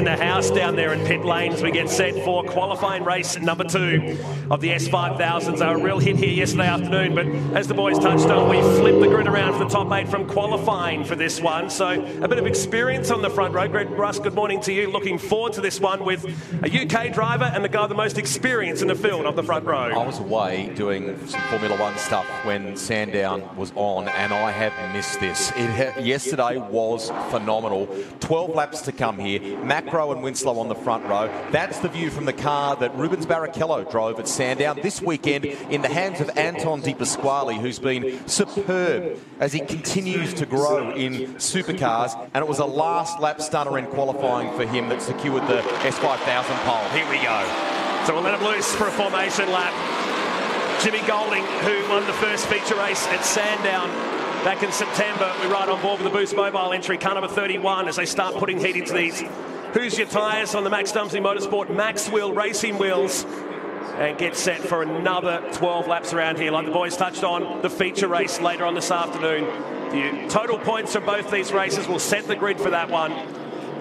in the house down there in pit lane as we get set for qualifying race number 2 of the S5000s. They were a real hit here yesterday afternoon, but as the boys touched on, we flipped the grid around for the top 8 from qualifying for this one. So a bit of experience on the front row. Russ, good morning to you. Looking forward to this one with a UK driver and the guy with the most experience in the field of the front row. I was away doing some Formula One stuff when Sandown was on, and I have missed this. Yesterday was phenomenal. 12 laps to come here. Macro and Winslow on the front row. That's the view from the car that Rubens Barrichello drove at Sandown this weekend in the hands of Anton De Pasquale, who's been superb as he continues to grow in supercars, and it was a last lap stunner in qualifying for him that secured the S5000 pole. Here we go. So we'll let him loose for a formation lap. Jimmy Golding, who won the first feature race at Sandown back in September. We ride on board with the Boost Mobile entry, car number 31, as they start putting heat into these Who's Your Tyres on the Max Dumsley Motorsport Max Wheel Racing wheels, and get set for another 12 laps around here. Like the boys touched on, the feature race later on this afternoon. The total points from both these races will set the grid for that one.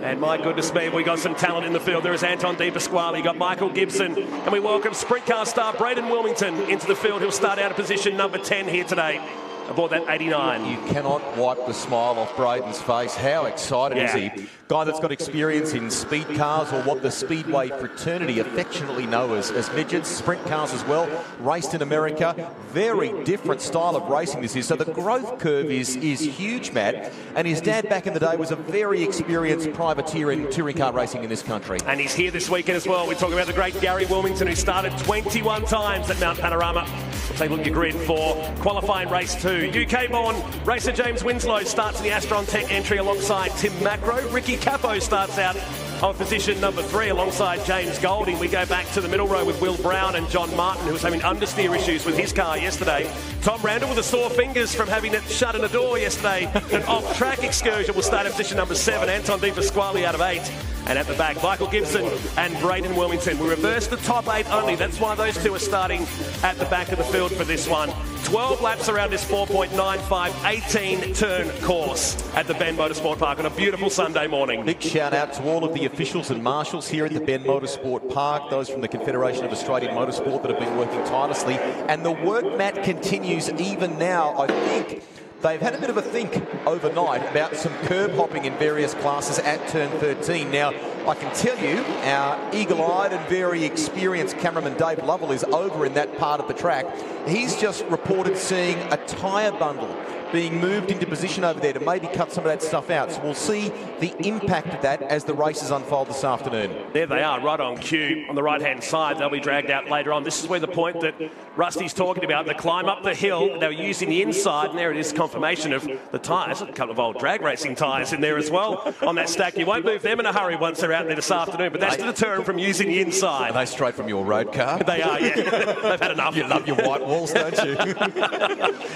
And my goodness me, we got some talent in the field. There is Anton De Pasquale, you got Michael Gibson, and we welcome sprint car star Braden Wilmington into the field. He'll start out at position number 10 here today, aboard that 89. You cannot wipe the smile off Braden's face. How excited is he? Guy that's got experience in speed cars, or what the Speedway fraternity affectionately know as midgets, sprint cars as well, raced in America. Very different style of racing this is. So the growth curve is huge, Matt. And his dad back in the day was a very experienced privateer in touring car racing in this country. And he's here this weekend as well. We're talking about the great Gary Wilmington, who started 21 times at Mount Panorama. We'll take a look at your grid for qualifying race 2. UK-born racer James Winslow starts in the Astron Tech entry alongside Tim Macro. Ricky Capo starts out on position number 3 alongside James Golding. We go back to the middle row with Will Brown and John Martin, who was having understeer issues with his car yesterday. Tom Randall with the sore fingers from having it shut in a door yesterday. An off-track excursion will start at position number 7. Anton De Pasquale out of 8. And at the back, Michael Gibson and Braden Wilmington. We reverse the top 8 only. That's why those two are starting at the back of the field for this one. 12 laps around this 4.95, 18-turn course at the Bend Motorsport Park on a beautiful Sunday morning. Big shout out to all of the officials and marshals here at the Bend Motorsport Park, those from the Confederation of Australian Motorsport that have been working tirelessly. And the work, Matt, continues even now. I think they've had a bit of a think overnight about some curb hopping in various classes at turn 13. Now, I can tell you, our eagle-eyed and very experienced cameraman Dave Lovell is over in that part of the track. He's just reported seeing a tyre bundle being moved into position over there to maybe cut some of that stuff out. So we'll see the impact of that as the races unfold this afternoon. There they are, right on cue on the right-hand side. They'll be dragged out later on. This is where the point that Rusty's talking about, the climb up the hill, they were using the inside, and there it is, confirmation of the tyres. A couple of old drag racing tyres in there as well on that stack. You won't move them in a hurry once they're out there this afternoon, but that's to deter them from using the inside. Are they straight from your road car? They are, yeah. They've had enough. You love your white walls, don't you?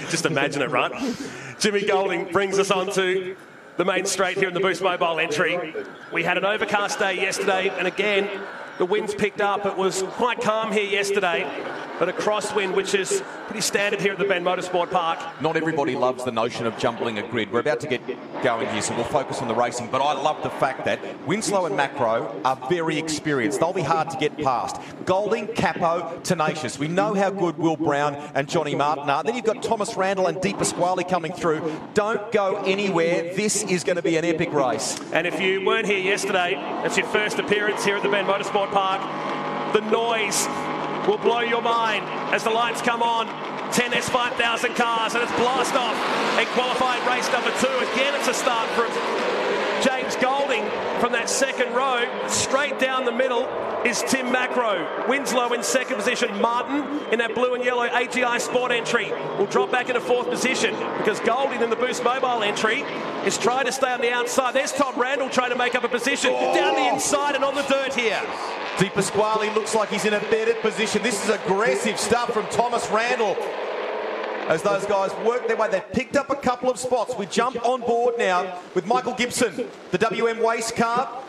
Just imagine it, right? Jimmy Golding brings us on to the main straight here in the Boost Mobile entry. We had an overcast day yesterday, and again, the winds picked up. It was quite calm here yesterday, but a crosswind, which is pretty standard here at the Bend Motorsport Park. Not everybody loves the notion of jumbling a grid. We're about to get going here, so we'll focus on the racing, but I love the fact that Winslow and Macro are very experienced. They'll be hard to get past. Golding, Capo, tenacious. We know how good Will Brown and Johnny Martin are. Then you've got Thomas Randall and De Pasquale coming through. Don't go anywhere. This is going to be an epic race. And if you weren't here yesterday, it's your first appearance here at the Bend Motorsport Park. The noise will blow your mind as the lights come on. 10 S5000 cars, and it's blast off in qualifying race number 2. Again, it's a start from James Golding from that second row. Straight down the middle is Tim Macro. Winslow in second position. Martin in that blue and yellow AGI Sport entry will drop back into 4th position because Golding in the Boost Mobile entry is trying to stay on the outside. There's Tom Randall trying to make up a position down the inside and on the dirt here. De Pasquale looks like he's in a better position. This is aggressive stuff from Thomas Randall as those guys work their way. They've picked up a couple of spots. We jump on board now with Michael Gibson, the WM Waste car.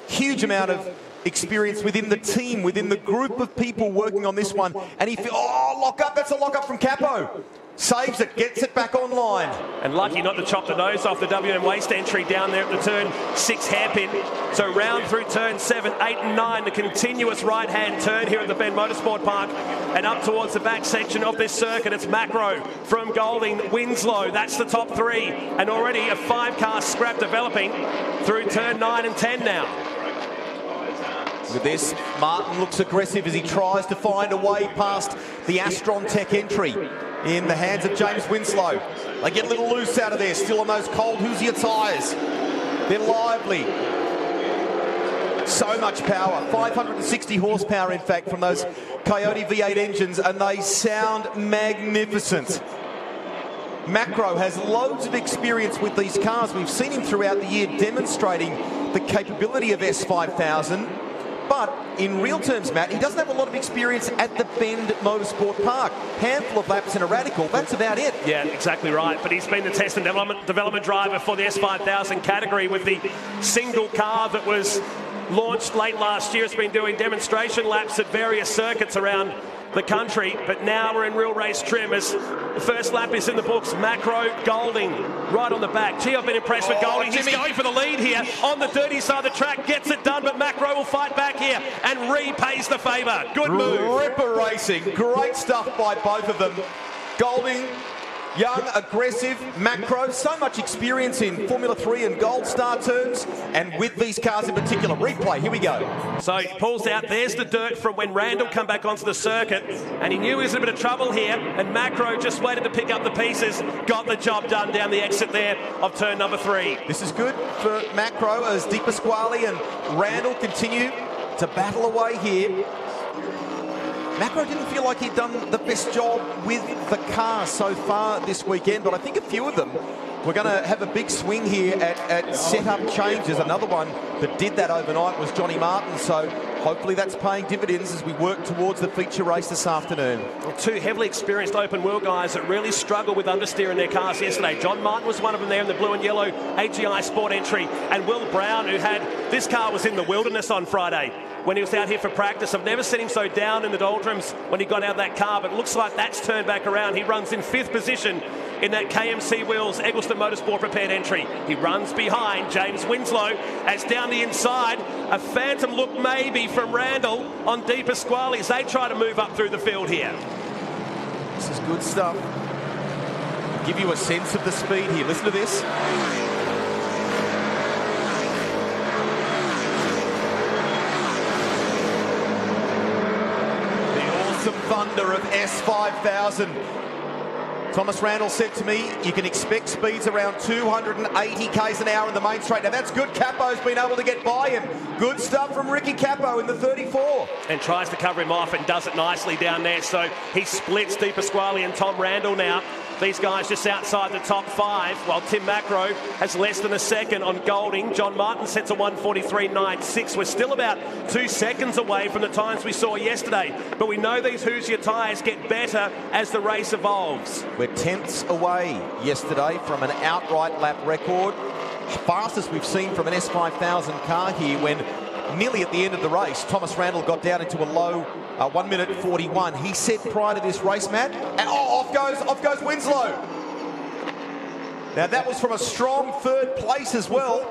Huge amount of experience within the team, within the group of people working on this one. And he feels, oh, lock up. That's a lock up from Capo. Saves it, gets it back online. And lucky not to chop the nose off the WM waste entry down there at the turn 6 hairpin. So round through turn 7, 8 and 9, the continuous right-hand turn here at the Ben Motorsport Park. And up towards the back section of this circuit, it's Macro from Golding, Winslow. That's the top 3. And already a 5-car scrap developing through turn 9 and 10 now. Look at this. Martin looks aggressive as he tries to find a way past the Astron Tech entry in the hands of James Winslow. They get a little loose out of there, still on those cold Hoosier tyres. They're lively. So much power, 560 horsepower in fact from those Coyote V8 engines, and they sound magnificent. Macro has loads of experience with these cars. We've seen him throughout the year demonstrating the capability of S5000. But in real terms, Matt, he doesn't have a lot of experience at the Bend Motorsport Park. Handful of laps in a Radical, that's about it. Yeah, exactly right. But he's been the test and development driver for the S5000 category with the single car that was launched late last year. It's been doing demonstration laps at various circuits around the country, but now we're in real race trim as the first lap is in the books. Macro, Golding, right on the back. Gee, I've been impressed with Golding. He's going for the lead here on the dirty side of the track, gets it done, but Macro will fight back here and repays the favour. Good move. Ripper racing, great stuff by both of them. Golding, young, aggressive, Macro, so much experience in Formula 3 and Gold Star terms, and with these cars in particular. Replay, here we go. So he pulls out, there's the dirt from when Randall come back onto the circuit, and he knew he was in a bit of trouble here, and Macro just waited to pick up the pieces, got the job done down the exit there of turn number 3. This is good for Macro as Di Pasquale and Randall continue to battle away here. Macro didn't feel like he'd done the best job with the car so far this weekend, but I think a few of them were going to have a big swing here at setup changes. Another one that did that overnight was Johnny Martin, so hopefully that's paying dividends as we work towards the feature race this afternoon. Two heavily experienced open wheel guys that really struggled with understeer in their cars yesterday. John Martin was one of them there in the blue and yellow AGI Sport entry, and Will Brown, who had this car was in the wilderness on Friday when he was out here for practice. I've never seen him so down in the doldrums when he got out of that car, but it looks like that's turned back around. He runs in 5th position in that KMC Wheels Eggleston Motorsport prepared entry. He runs behind James Winslow as down the inside, a phantom look maybe from Randall on Di Pasquale as they try to move up through the field here. This is good stuff. Give you a sense of the speed here. Listen to this. Thunder of S5000. Thomas Randall said to me, you can expect speeds around 280 k's an hour in the main straight. Now that's good. Capo's been able to get by him. Good stuff from Ricky Capo in the 34. And tries to cover him off and does it nicely down there. So he splits Di Pasquale and Tom Randall now. These guys just outside the top 5, while Tim Macro has less than a second on Golding. John Martin sets a 1:43.96. We're still about 2 seconds away from the times we saw yesterday. But we know these Hoosier tyres get better as the race evolves. We're tenths away yesterday from an outright lap record. Fastest we've seen from an S5000 car here when nearly at the end of the race, Thomas Randall got down into a low 1:41. He said prior to this race, Matt, and off goes Winslow. Now that was from a strong 3rd place as well.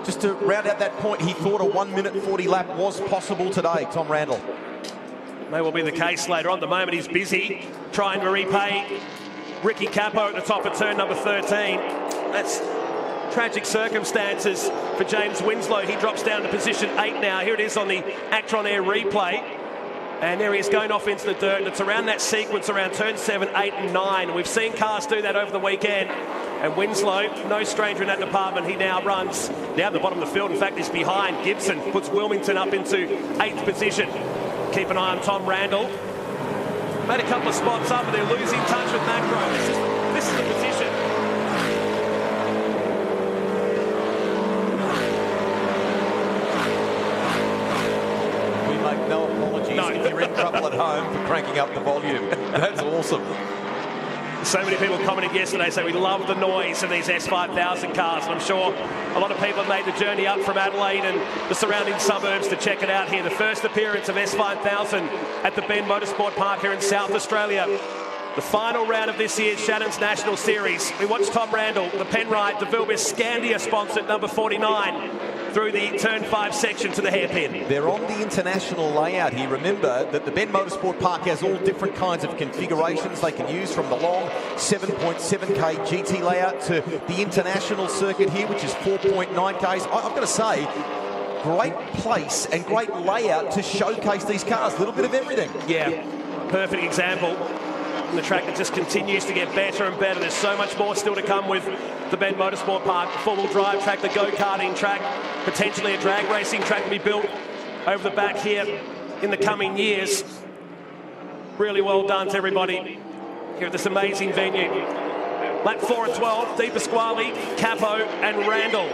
Just to round out that point, he thought a 1:40 lap was possible today, Tom Randall. May well be the case later on. At the moment he's busy trying to repay Ricky Capo at the top of turn number 13. That's tragic circumstances for James Winslow. He drops down to position 8 now. Here it is on the Actron Air replay. And there he is going off into the dirt. And it's around that sequence around turn 7, 8 and 9. We've seen cars do that over the weekend. And Winslow, no stranger in that department, he now runs down the bottom of the field. In fact, he's behind Gibson, puts Wilmington up into 8th position. Keep an eye on Tom Randall. Made a couple of spots up, but they're losing touch with Macro. This is the position. We make no apologies if you're in trouble at home for cranking up the volume. That's awesome. So many people commented yesterday saying we love the noise of these S5000 cars, and I'm sure a lot of people have made the journey up from Adelaide and the surrounding suburbs to check it out here. The first appearance of S5000 at the Bend Motorsport Park here in South Australia. The final round of this year's Shannon's National Series. We watched Tom Randall, the Penrite, the Vilbis Scandia sponsored number 49 through the turn 5 section to the hairpin. They're on the international layout here. Remember that the Bend Motorsport Park has all different kinds of configurations they can use, from the long 7.7k GT layout to the international circuit here, which is 4.9ks. I've got to say, great place and great layout to showcase these cars. A little bit of everything. Yeah, perfect example. And the track that just continues to get better and better. There's so much more still to come with the Bend Motorsport Park, the four-wheel drive track, the go-karting track, potentially a drag racing track to be built over the back here in the coming years. Really well done to everybody here at this amazing venue. Lap 4 and 12, Di Pasquale, Capo and Randall.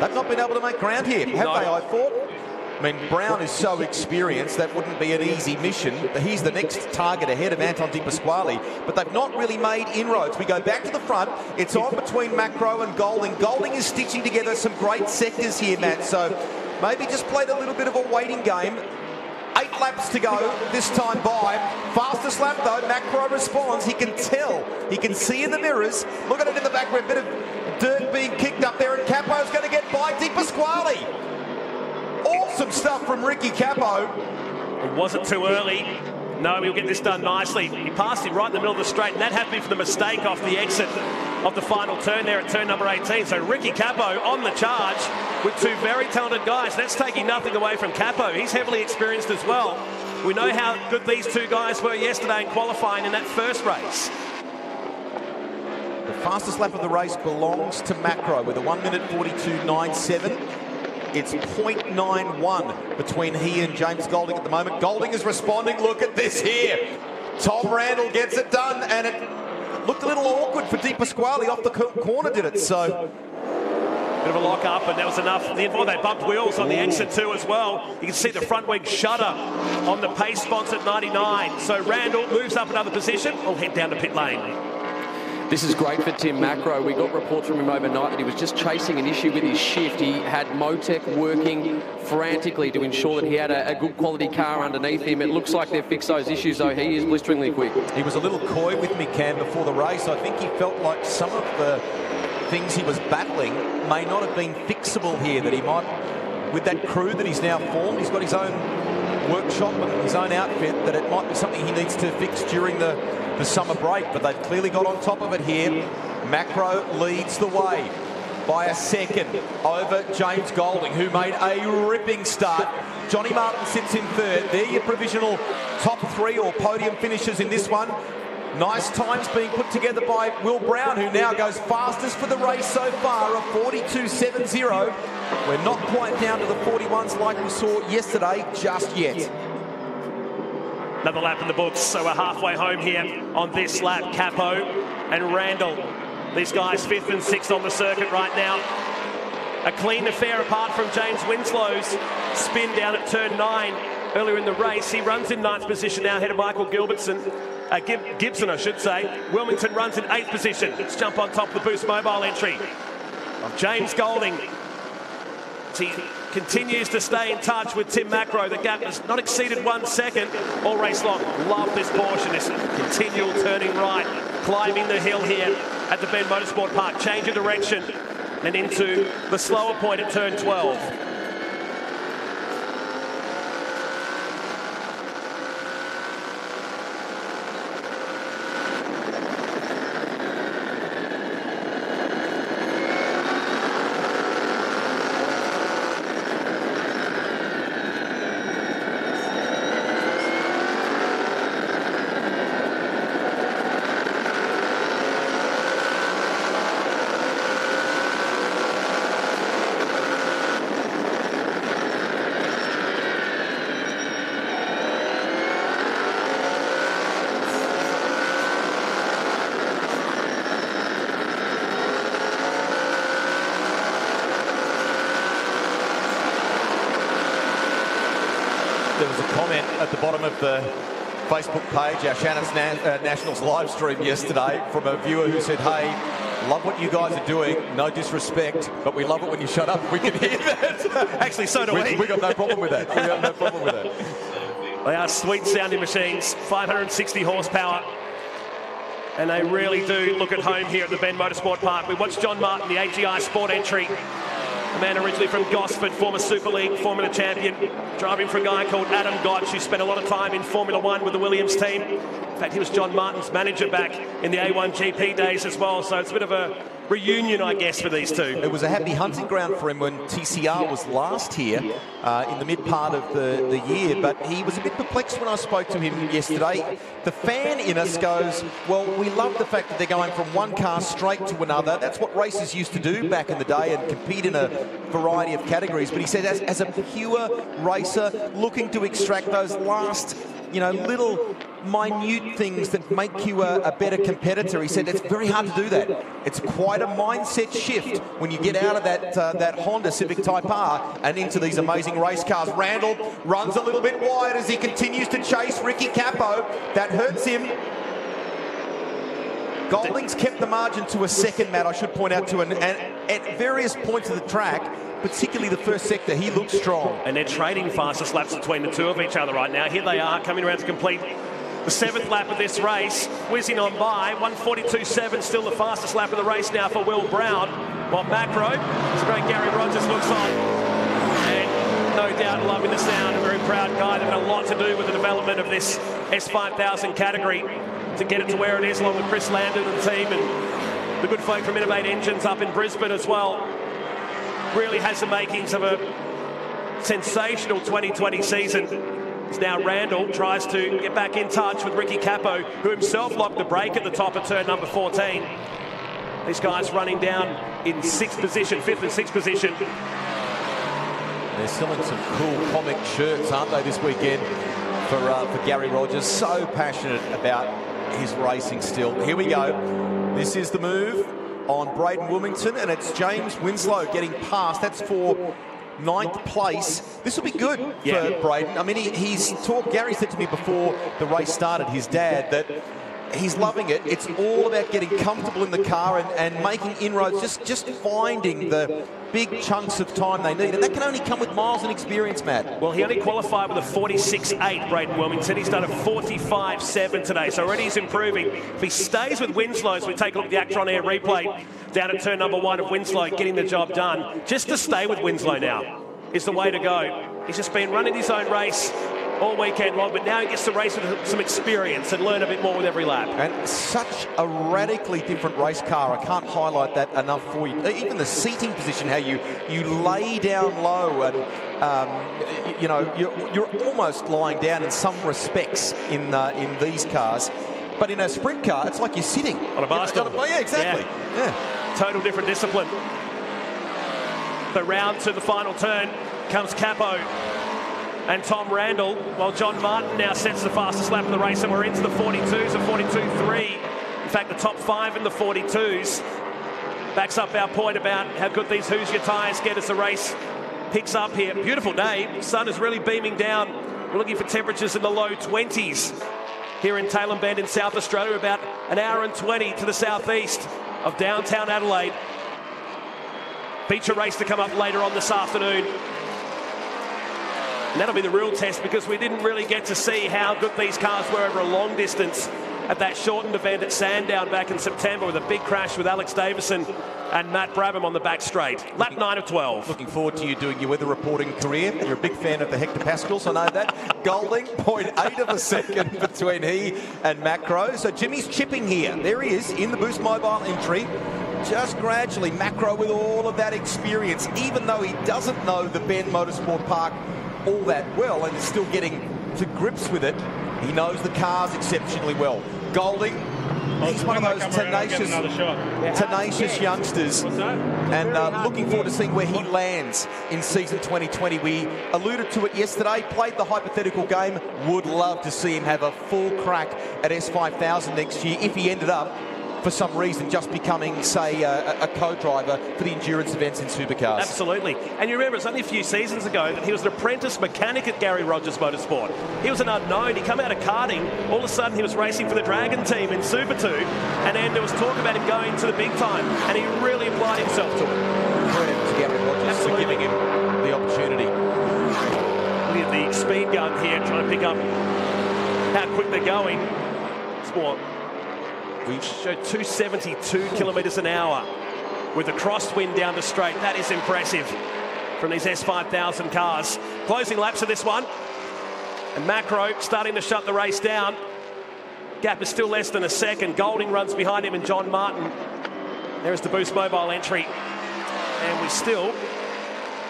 They've not been able to make ground here, have they, I thought? I mean, Brown is so experienced, that wouldn't be an easy mission. He's the next target ahead of Anton Di Pasquale, but they've not really made inroads. We go back to the front. It's on between Macro and Golding. Golding is stitching together some great sectors here, Matt, so maybe just played a little bit of a waiting game. 8 laps to go this time by. Fastest lap, though, Macro responds. He can tell. He can see in the mirrors. Look at it in the back. A bit of dirt being kicked up there, and Capo's going to get by Di Pasquale. Awesome stuff from Ricky Capo. It wasn't too early. No, he'll get this done nicely. He passed him right in the middle of the straight, and that happened to be for the mistake off the exit of the final turn there at turn number 18. So Ricky Capo on the charge with two very talented guys. That's taking nothing away from Capo. He's heavily experienced as well. We know how good these two guys were yesterday in qualifying in that first race. The fastest lap of the race belongs to Macro with a 1 minute 42.97. It's 0.91 between he and James Golding at the moment. Golding is responding. Look at this here. Tom Randall gets it done, and it looked a little awkward for Di Pasquale. Off the corner did it, so... Bit of a lock up, and that was enough. They bumped wheels on the exit too as well. You can see the front wing shudder on the pace spots at 99. So Randall moves up another position. We'll head down to pit lane. This is great for Tim Macro. We got reports from him overnight that he was just chasing an issue with his shift. He had Motec working frantically to ensure that he had a good quality car underneath him. It looks like they've fixed those issues, though. He is blisteringly quick. He was a little coy with me, Cam, before the race. I think he felt like some of the things he was battling may not have been fixable here, that he might, with that crew that he's now formed, he's got his own workshop and his own outfit, that it might be something he needs to fix during the summer break, but they've clearly got on top of it here. Macro leads the way by a second over James Golding, who made a ripping start. Johnny Martin sits in third. They're your provisional top 3 or podium finishers in this one. Nice times being put together by Will Brown, who now goes fastest for the race so far, a 42.70. We're not quite down to the 41s like we saw yesterday just yet. Another lap in the books, so we're halfway home here on this lap. Capo and Randall, these guys 5th and 6th on the circuit right now. A clean affair apart from James Winslow's spin down at turn 9 earlier in the race. He runs in 9th position now, ahead of Michael Gibson, I should say. Wilmington runs in 8th position. Let's jump on top of the Boost Mobile entry of James Golding. He continues to stay in touch with Tim Macro. The gap has not exceeded 1 second all race long. Love this portion, this continual turning right, climbing the hill here at the Bend Motorsport Park. Change of direction and into the slower point at turn 12. There was a comment at the bottom of the Facebook page, our Shannon's Nationals live stream yesterday, from a viewer who said, hey, love what you guys are doing, no disrespect, but we love it when you shut up. We can hear that. Actually, so do we. We got no problem with that. We got no problem with that. They are sweet sounding machines, 560 horsepower. And they really do look at home here at the Bend Motorsport Park. We watched John Martin, the AGI Sport entry. A man originally from Gosford, former Super League Formula champion, driving for a guy called Adam Gotch, who spent a lot of time in Formula One with the Williams team. In fact, he was John Martin's manager back in the A1 GP days as well. So it's a bit of a reunion, I guess, for these two. It was a happy hunting ground for him when TCR was last here in the mid part of the year, but he was a bit perplexed when I spoke to him yesterday. The fan in us goes, well, we love the fact that they're going from one car straight to another. That's what racers used to do back in the day and compete in a variety of categories. But he said, as a pure racer looking to extract those last, you know, little minute things that make you a better competitor, he said it's very hard to do that. It's quite a mindset shift when you get out of that Honda Civic Type R and into these amazing race cars. Randall runs a little bit wide as he continues to chase Ricky Capo. That hurts him. Golding's kept the margin to a second, Matt, I should point out to, and at various points of the track, particularly the first sector, he looks strong. And they're trading fastest laps between the two of each other right now. Here they are coming around to complete the 7th lap of this race, whizzing on by. 1:42.7, still the fastest lap of the race now for Will Brown. While Macro, this great Gary Rogers looks on. And no doubt loving the sound, a very proud guy. They've had a lot to do with the development of this S5000 category to get it to where it is, along with Chris Landon and the team and the good folk from Innovate Engines up in Brisbane as well. Really has the makings of a sensational 2020 season. As now Randall tries to get back in touch with Ricky Capo, who himself locked the brake at the top of turn number 14. These guys running down in 6th position, 5th and 6th position. They're selling some cool comic shirts, aren't they, this weekend for Gary Rogers. So passionate about his racing still. Here we go. This is the move on Braden Wilmington, and it's James Winslow getting past. That's for 9th place. This will be good for Braden. I mean, he's talked, Gary said to me before the race started, his dad, that he's loving it. It's all about getting comfortable in the car and making inroads, just finding the big chunks of time they need. And that can only come with miles and experience, Matt. Well, he only qualified with a 46.8, Braden Wilmington. He's done a 45.7 today, so already he's improving. If he stays with Winslow, as we take a look at the Actron Air replay down at turn number 1 of Winslow getting the job done, just to stay with Winslow now is the way to go. He's just been running his own race all weekend long, but now he gets to race with some experience and learn a bit more with every lap. And such a radically different race car. I can't highlight that enough for you. Even the seating position, how you lay down low, and you know, you're almost lying down in some respects in these cars. But in a sprint car, it's like you're sitting on a bar stool. Yeah, exactly. Yeah. Total different discipline. The round to the final turn comes Capo and Tom Randall, while John Martin now sets the fastest lap of the race, and we're into the 42s, a 42.3. In fact, the top 5 in the 42s backs up our point about how good these Hoosier tyres get as the race picks up here. Beautiful day. The sun is really beaming down. We're looking for temperatures in the low 20s here in Tailem Bend in South Australia, about an hour and 20 to the southeast of downtown Adelaide. Feature race to come up later on this afternoon. And that'll be the real test, because we didn't really get to see how good these cars were over a long distance at that shortened event at Sandown back in September, with a big crash with Alex Davison and Matt Brabham on the back straight. Lap 9 of 12. Looking forward to you doing your weather reporting career. You're a big fan of the hectopascals, I know that. Golding, 0.8 of a second between he and Macro. So Jimmy's chipping here. There he is in the Boost Mobile entry. Just gradually, Macro with all of that experience, even though he doesn't know the Bend Motorsport Park all that well and is still getting to grips with it, he knows the cars exceptionally well. Golding, he's one of those tenacious youngsters, and looking forward to seeing where he lands in season 2020. We alluded to it yesterday, played the hypothetical game, would love to see him have a full crack at S5000 next year if he ended up for some reason, just becoming, say, a co-driver for the endurance events in supercars. Absolutely. And you remember, it's only a few seasons ago that he was an apprentice mechanic at Gary Rogers Motorsport. He was an unknown. He came out of karting. All of a sudden, he was racing for the Dragon team in Super 2. And then there was talk about him going to the big time. And he really applied himself to it. Credit to Gary Rogers for giving him the opportunity. Look at the speed gun here, trying to pick up how quick they're going. Sport. We showed 272 kilometres an hour with a crosswind down the straight. That is impressive from these S5000 cars. Closing laps of this one. And Macro starting to shut the race down. Gap is still less than a second. Golding runs behind him and John Martin. There's the Boost Mobile entry. And we still...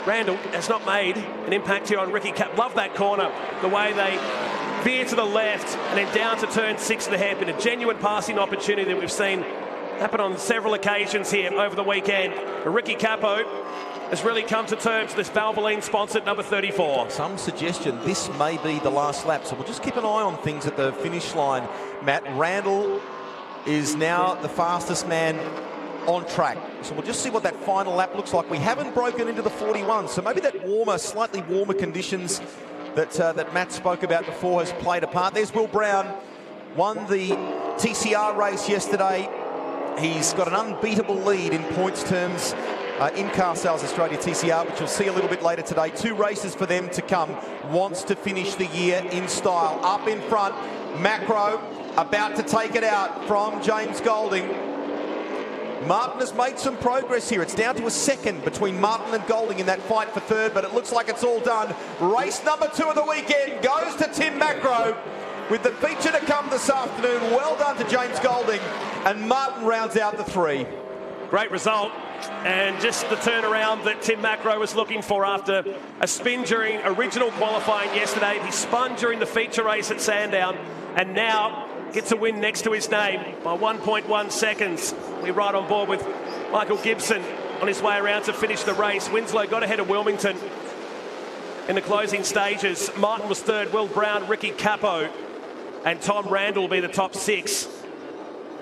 Randall has not made an impact here on Ricky Cap. Love that corner. The way they veer to the left and then down to turn 6 of the hairpin. A genuine passing opportunity that we've seen happen on several occasions here over the weekend. But Ricky Capo has really come to terms with this Valvoline-sponsored number 34. Some suggestion this may be the last lap, so we'll just keep an eye on things at the finish line. Matt, Randall is now the fastest man on track. So we'll just see what that final lap looks like. We haven't broken into the 41, so maybe that slightly warmer conditions that Matt spoke about before has played a part. There's Will Brown, won the TCR race yesterday. He's got an unbeatable lead in points terms in Car Sales Australia TCR, which you'll see a little bit later today. 2 races for them to come. Wants to finish the year in style. Up in front, Macro about to take it out from James Golding. Martin has made some progress here. It's down to a second between Martin and Golding in that fight for third, but it looks like it's all done. Race number 2 of the weekend goes to Tim Macro with the feature to come this afternoon. Well done to James Golding, and Martin rounds out the 3. Great result, and just the turnaround that Tim Macro was looking for after a spin during original qualifying yesterday. He spun during the feature race at Sandown, and now gets a win next to his name by 1.1 seconds. We're right on board with Michael Gibson on his way around to finish the race. Winslow got ahead of Wilmington in the closing stages. Martin was third, Will Brown, Ricky Capo, and Tom Randall will be the top 6.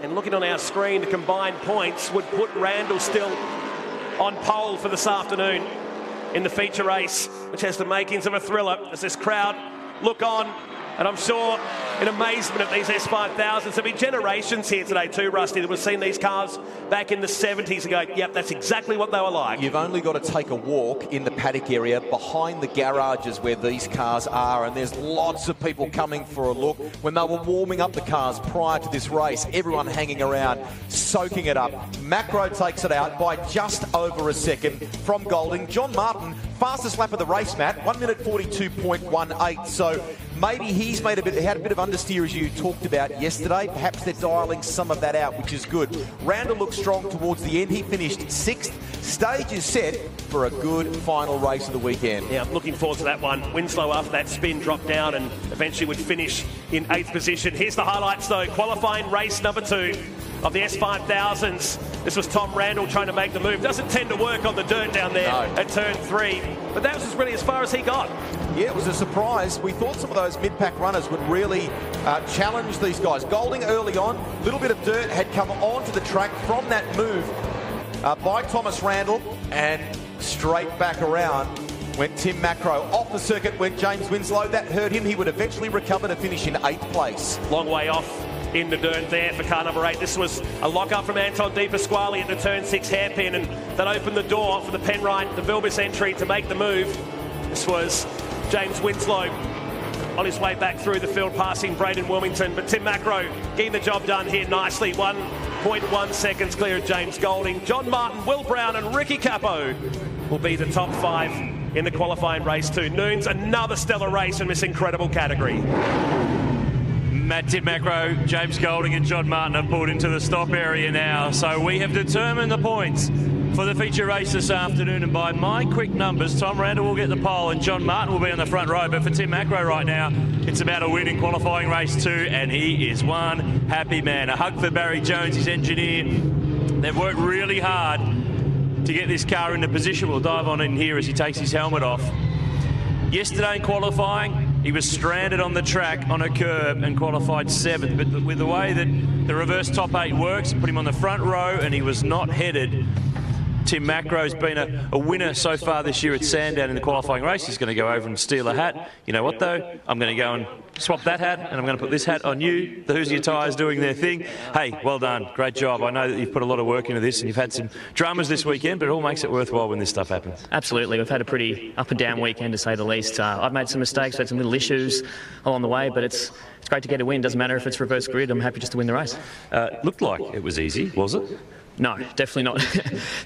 And looking on our screen, the combined points would put Randall still on pole for this afternoon in the feature race, which has the makings of a thriller as this crowd look on. And I'm sure in amazement of these S5000s. There'll be generations here today too, Rusty, that would have seen these cars back in the 70s and go, yep, that's exactly what they were like. You've only got to take a walk in the paddock area behind the garages where these cars are, and there's lots of people coming for a look. When they were warming up the cars prior to this race, everyone hanging around, soaking it up. Macro takes it out by just over a second from Golding. John Martin, fastest lap of the race, Matt, 1 minute 42.18. So maybe he's made he had a bit of understeer, as you talked about yesterday. Perhaps they're dialing some of that out, which is good. Randall looks strong towards the end. He finished 6th. Stage is set for a good final race of the weekend. Yeah, I'm looking forward to that one. Winslow, after that spin, dropped down and eventually would finish in 8th position. Here's the highlights, though. Qualifying race number 2 of the S5000s. This was Tom Randall trying to make the move. Doesn't tend to work on the dirt down there at turn 3. But that was really as far as he got. Yeah, it was a surprise. We thought some of those mid-pack runners would really challenge these guys. Golding early on, a little bit of dirt had come onto the track from that move by Thomas Randall, and straight back around went Tim Macro. Off the circuit went James Winslow. That hurt him. He would eventually recover to finish in 8th place. Long way off in the dirt there for car number 8. This was a lock-up from Anton De Pasquale at the turn 6 hairpin, and that opened the door for the Penrite, the Vilbis entry to make the move. This was James Winslow on his way back through the field, passing Braden Wilmington, but Tim Macro getting the job done here nicely. 1.1 seconds clear of James Golding. John Martin, Will Brown and Ricky Capo will be the top 5 in the qualifying race 2. Noons, another stellar race in this incredible category. Matt, Tim Macro, James Golding and John Martin have pulled into the stop area now. So we have determined the points for the feature race this afternoon, and by my quick numbers, Tom Randall will get the pole and John Martin will be on the front row. But for Tim Macro right now, it's about a win in qualifying race 2, and he is one happy man. A hug for Barry Jones, his engineer. They've worked really hard to get this car into position. We'll dive on in here as he takes his helmet off. Yesterday in qualifying, He was stranded on the track on a curb and qualified 7th, but with the way that the reverse top 8 works, put him on the front row and he was not headed. Tim Macro's been a winner so far this year at Sandown in the qualifying race. He's going to go over and steal a hat. You know what, though? I'm going to go and swap that hat, and I'm going to put this hat on you. The Who's Your Tyres doing their thing. Hey, well done. Great job. I know that you've put a lot of work into this, and you've had some dramas this weekend, but it all makes it worthwhile when this stuff happens. Absolutely. We've had a pretty up-and-down weekend, to say the least. I've made some mistakes, had some little issues along the way, but it's great to get a win. Doesn't matter if it's reverse grid. I'm happy just to win the race. Looked like it was easy, was it? No, definitely not.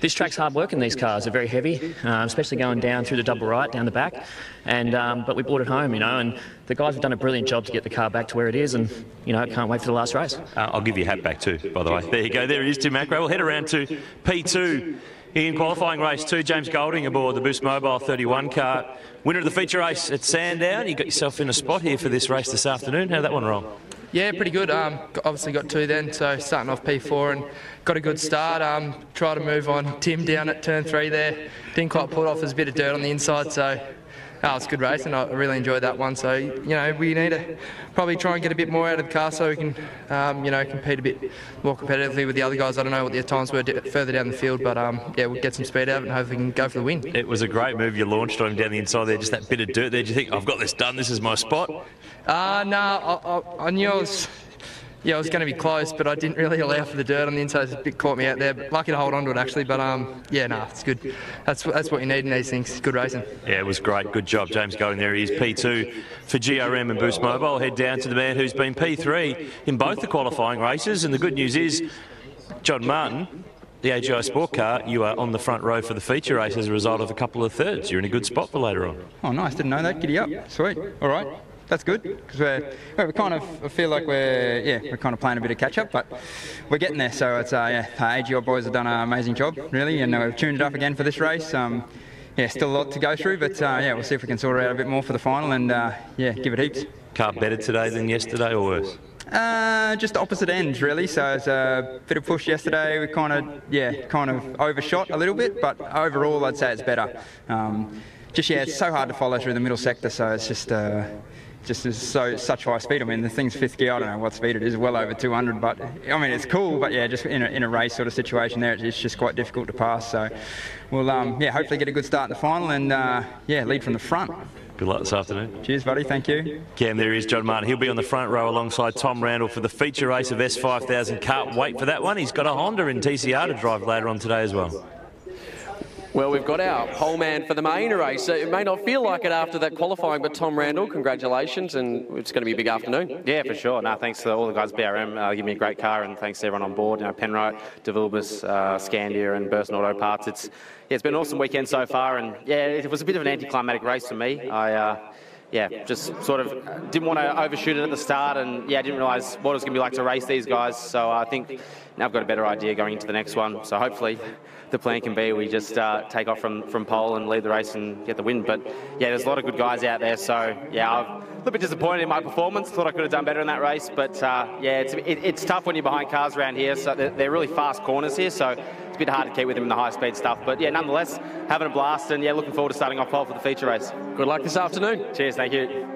This track's hard work in these cars. They're very heavy, especially going down through the double right, down the back. And but we brought it home, you know, and the guys have done a brilliant job to get the car back to where it is, and, you know, can't wait for the last race. I'll give you your hat back too, by the way. There you go. There he is, Tim Macro. We'll head around to P2 in qualifying race 2. James Golding aboard the Boost Mobile 31 car. Winner of the feature race at Sandown. You got yourself in a spot here for this race this afternoon. How'd that one roll? Yeah, pretty good. Obviously got 2 then, so starting off P4 and got a good start. Try to move on Tim down at turn 3 there. Didn't quite pull it off. There's a bit of dirt on the inside, so it's a good race, and I really enjoyed that one. So, you know, we need to probably try and get a bit more out of the car so we can, you know, compete a bit more competitively with the other guys. I don't know what their times were further down the field, but yeah, we'll get some speed out of it and hopefully we can go for the win. It was a great move you launched on him down the inside there, just that bit of dirt there. Did you think, I've got this done, this is my spot? No, I knew I was... Yeah, it was going to be close, but I didn't really allow for the dirt on the inside. It caught me out there. But lucky to hold on to it, actually. But, yeah, no, it's good. That's what you need in these things. Good racing. Yeah, it was great. Good job, James Golding. There he is, P2 for GRM and Boost Mobile. Head down to the man who's been P3 in both the qualifying races. And the good news is, John Martin, the AGI Sport car, you are on the front row for the feature race as a result of a couple of thirds. You're in a good spot for later on. Oh, nice. Didn't know that. Giddy up. Sweet. All right. That's good, because we kind of feel like we're kind of playing a bit of catch-up, but we're getting there. So it's AGI boys have done an amazing job, really, and we've tuned it up again for this race. Yeah, still a lot to go through, but yeah, we'll see if we can sort it out a bit more for the final, and yeah, give it heaps. Car better today than yesterday, or worse? Just opposite ends, really. So it's a bit of push yesterday. We kind of overshot a little bit, but overall, I'd say it's better. It's so hard to follow through the middle sector, so it's just such high speed. I mean, the thing's 5th gear. I don't know what speed it is, well over 200. But I mean, it's cool. But yeah, just in a race sort of situation there, it's just quite difficult to pass. So we'll yeah, hopefully get a good start in the final and yeah, lead from the front. Good luck this afternoon. Cheers, buddy. Thank you. Cam, there is John Martin. He'll be on the front row alongside Tom Randall for the feature race of S5000. Can't wait for that one. He's got a Honda in TCR to drive later on today as well. Well, we've got our pole man for the main race. It may not feel like it after that qualifying, but Tom Randall, congratulations, and it's going to be a big afternoon. Yeah, for sure. No, thanks to all the guys at BRM, giving me a great car, and thanks to everyone on board. You know, Penrite, DeVilbus, Scandia, and Burson Auto Parts. It's been an awesome weekend so far, and yeah, it was a bit of an anticlimactic race for me. Yeah, just sort of didn't want to overshoot it at the start, and yeah, I didn't realise what it was going to be like to race these guys. So I think now I've got a better idea going into the next one. So hopefully the plan can be we just take off from pole and lead the race and get the win. But yeah, there's a lot of good guys out there. So yeah, I'm a little bit disappointed in my performance. Thought I could have done better in that race. But yeah, it's tough when you're behind cars around here. So they're really fast corners here. So it's a bit hard to keep with them in the high-speed stuff. But yeah, nonetheless, having a blast, and yeah, looking forward to starting off pole for the feature race. Good luck this afternoon. Cheers, thank you.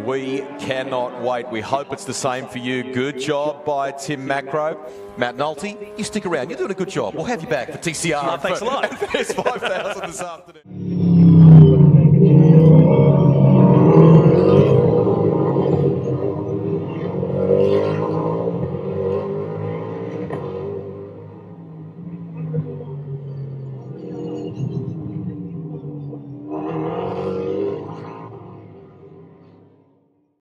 We cannot wait. We hope it's the same for you. Good job by Tim Macro. Matt Nolte, you stick around. You're doing a good job. We'll have you back for TCR. Thanks a lot. S5000 this afternoon.